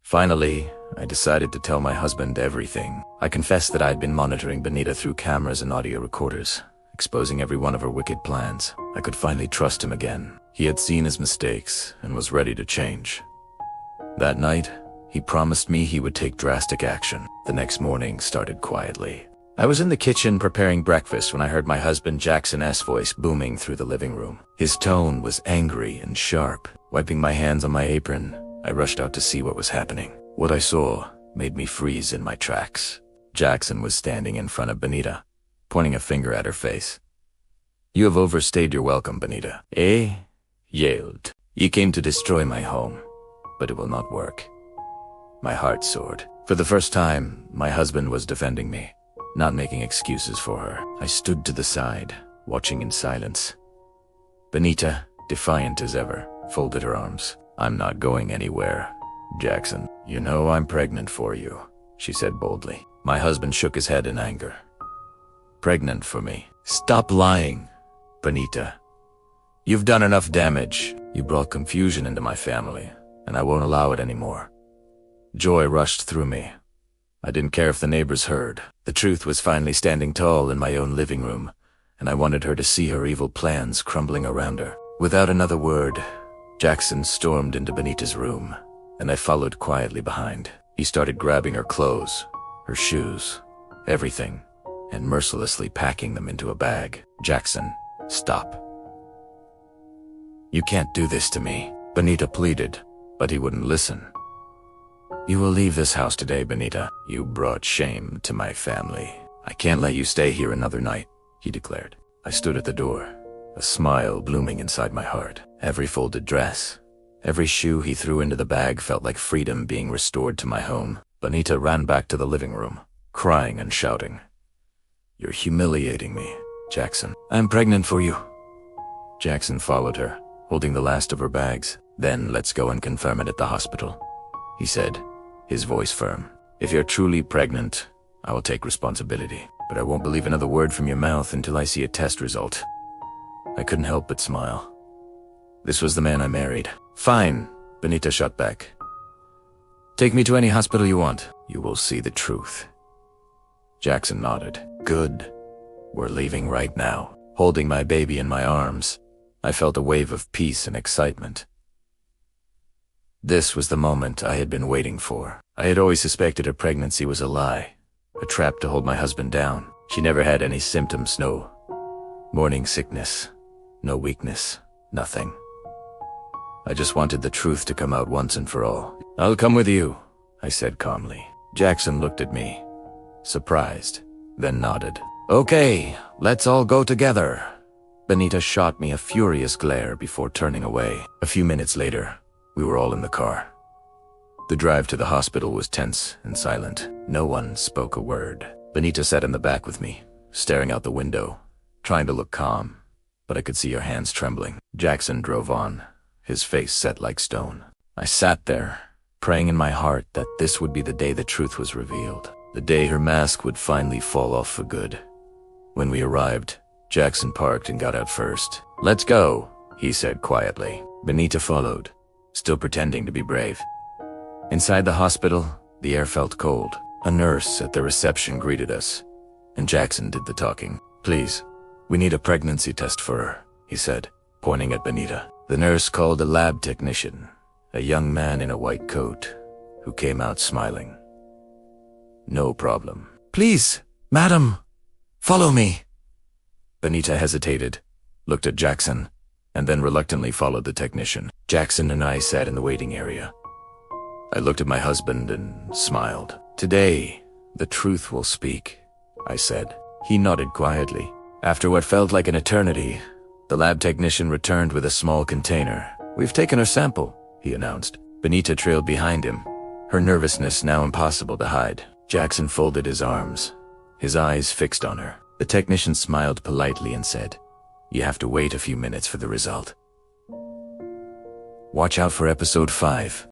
Finally, I decided to tell my husband everything. I confessed that I had been monitoring Benita through cameras and audio recorders, exposing every one of her wicked plans. I could finally trust him again. He had seen his mistakes and was ready to change. That night, he promised me he would take drastic action. The next morning started quietly. I was in the kitchen preparing breakfast when I heard my husband Jackson's voice booming through the living room. His tone was angry and sharp. Wiping my hands on my apron, I rushed out to see what was happening. What I saw made me freeze in my tracks. Jackson was standing in front of Benita, pointing a finger at her face. "You have overstayed your welcome, Benita." Yelled. "You came to destroy my home, but it will not work." My heart soared. For the first time, my husband was defending me, not making excuses for her. I stood to the side, watching in silence. Benita, defiant as ever, folded her arms. "I'm not going anywhere, Jackson. You know I'm pregnant for you," she said boldly. My husband shook his head in anger. "Pregnant for me? Stop lying, Benita. You've done enough damage. You brought confusion into my family, and I won't allow it anymore." Joy rushed through me. I didn't care if the neighbors heard. The truth was finally standing tall in my own living room, and I wanted her to see her evil plans crumbling around her. Without another word, Jackson stormed into Benita's room, and I followed quietly behind. He started grabbing her clothes, her shoes, everything, and mercilessly packing them into a bag. "Jackson, stop. You can't do this to me," Benita pleaded, but he wouldn't listen. "You will leave this house today, Benita. You brought shame to my family. I can't let you stay here another night," he declared. I stood at the door, a smile blooming inside my heart. Every folded dress, every shoe he threw into the bag felt like freedom being restored to my home. Benita ran back to the living room, crying and shouting. "You're humiliating me, Jackson. I'm pregnant for you." Jackson followed her, holding the last of her bags. "Then let's go and confirm it at the hospital," he said, his voice firm. "If you're truly pregnant, I will take responsibility, but I won't believe another word from your mouth until I see a test result." I couldn't help but smile. This was the man I married. "Fine," Benita shot back. "Take me to any hospital you want. You will see the truth." Jackson nodded. "Good. We're leaving right now." Holding my baby in my arms, I felt a wave of peace and excitement. This was the moment I had been waiting for. I had always suspected her pregnancy was a lie, a trap to hold my husband down. She never had any symptoms, no morning sickness, no weakness, nothing. I just wanted the truth to come out once and for all. "I'll come with you," I said calmly. Jackson looked at me, surprised, then nodded. "Okay, let's all go together." Benita shot me a furious glare before turning away. A few minutes later, we were all in the car. The drive to the hospital was tense and silent. No one spoke a word. Benita sat in the back with me, staring out the window, trying to look calm, but I could see her hands trembling. Jackson drove on, his face set like stone. I sat there, praying in my heart that this would be the day the truth was revealed, the day her mask would finally fall off for good. When we arrived, Jackson parked and got out first. "Let's go," he said quietly. Benita followed, still pretending to be brave. Inside the hospital, the air felt cold. A nurse at the reception greeted us, and Jackson did the talking. "Please, we need a pregnancy test for her," he said, pointing at Benita. The nurse called a lab technician, a young man in a white coat, who came out smiling. "No problem." "Please, madam, follow me." Benita hesitated, looked at Jackson, and then reluctantly followed the technician. Jackson and I sat in the waiting area. I looked at my husband and smiled. "Today, the truth will speak," I said. He nodded quietly. After what felt like an eternity, the lab technician returned with a small container. "We've taken her sample," he announced. Benita trailed behind him, her nervousness now impossible to hide. Jackson folded his arms, his eyes fixed on her. The technician smiled politely and said, "You have to wait a few minutes for the result. Watch out for episode 5.